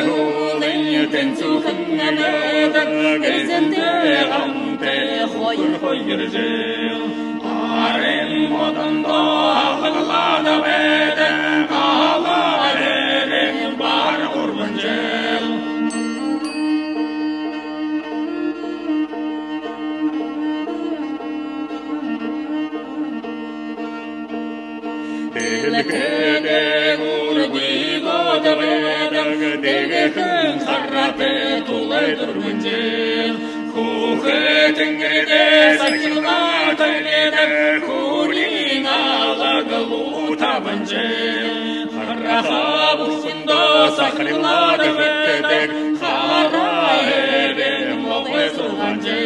hulin ten suchen neden gezente gamte hoyirje aren modanda halada vede alare bar urbanje Degen harrape tulay durgunje Kuhe tengede sakilna tengede Kulin alagalu tabanje Harraha busundo sakrila defetedek Harra ere mogle surganje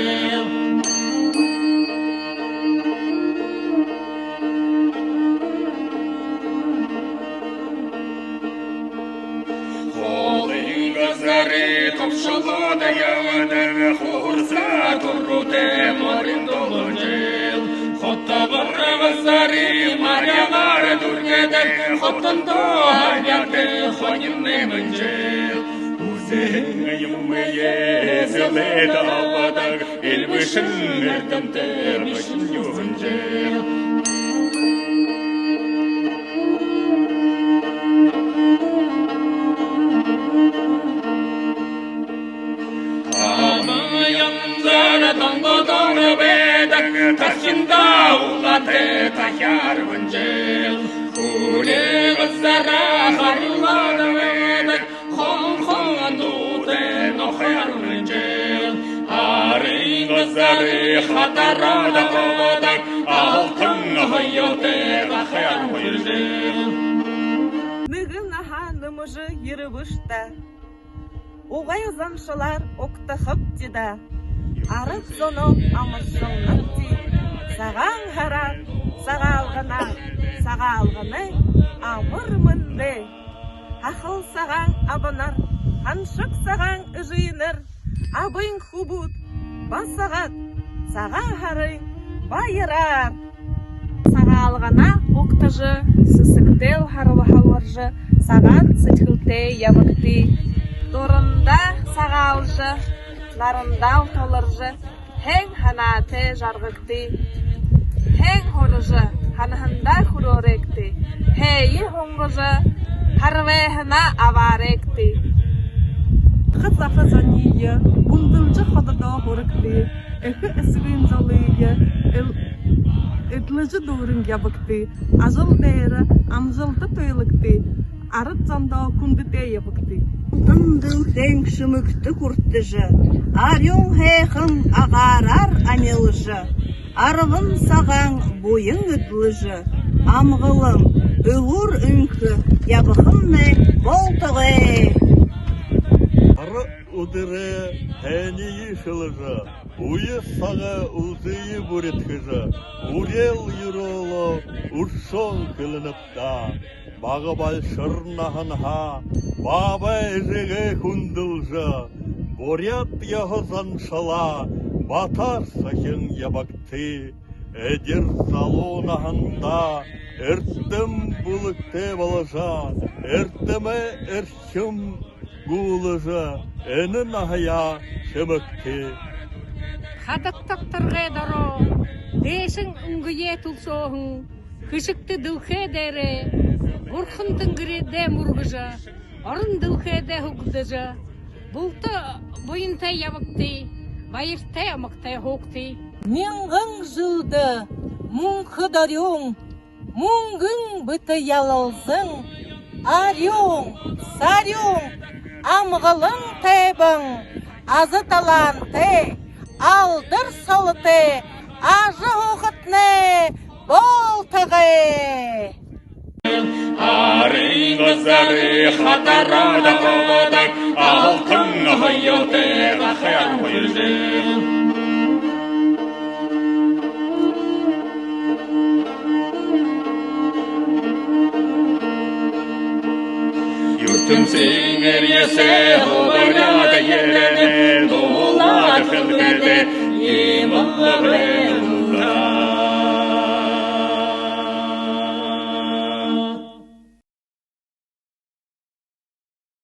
Topşalıda yağdı Hursa turrute morin dolunjel Xotta barvazari Maryalar durgede Xottando hayatı Xoninne mınjel Uzen yumye zeleta avadag Elbişin erdemte Bişin yuhunjel Taşında ulate taşar vıncel Kule vızara harılar vedek Hon hon dute nohar vıncel Arın vızarı hatara da kovadak Altın hoyote vahar vıncel Nıgın aha nımıжы yırıbışta Оғай озаншылар оқтықып деді Арып соны амыршылнып ди Саған харап, сағалғына, сағалғыны амыр мынды Ақыл саған абынар, қаншық саған үжейінір Абың хубут, басағат, саған харың байырар Сағалғына оқтыжы, сысықтел харвахалваржы Саған сычқылте ябықти Торында сағалжы Нарындау толыржы, хең ханаты жарғыкты, хең хорыжы, ханахында хуроректі, хейі хоңғыжы, харвейхына аваректі. Қызақы жанийы, бұндылжы қадада хорыкты, әкі әсігін жалыйы, әдліжі дұрын ябыкты, ажыл дәрі, амжылды тойлыкты, арыт занда күндіте ябыкты. Тындың тең шымыкты күрттіжі, арың хейхым ағарар амелыжы, арығын саған бойың үдліжі, амғылым үлір үнкі, ябықымны болтығы. Ары ұдыры тәнейі шылыжы, уйы саға ұлзыйы бұреткіжі, урел юролы ұршон кілініпта. Бағы бал шырнағынға, баба әжіге күнділжі, борят яғызан шала, батар сахен ябакты, әдер залонағында, әрттім бұлыкте балыжа, әрттімі әрхім гулыжы, әнін ағая шымыкты. Хадықтақтырға даро, дешің үңгіе тұлсоғын, күшікті дүлхе дәрі, Урхынтын гіреде мұрғыжа, орын дылхеде хугдыжа, бұлты бойынта ябыкты, байырта ямыкта хоқты. Менғың жылды, мұң қыдарың, мұңғың бұты ялалзың, арың, сарың, амғылың тәбің, азы таланты, алдыр салыты, ажы хоқытны, болтығы. Arın gözleri hatara da kovadak Altın hoyote vahar vıncel Yurtum singer yese hovarada yerine Doğuladı fılgede yemılı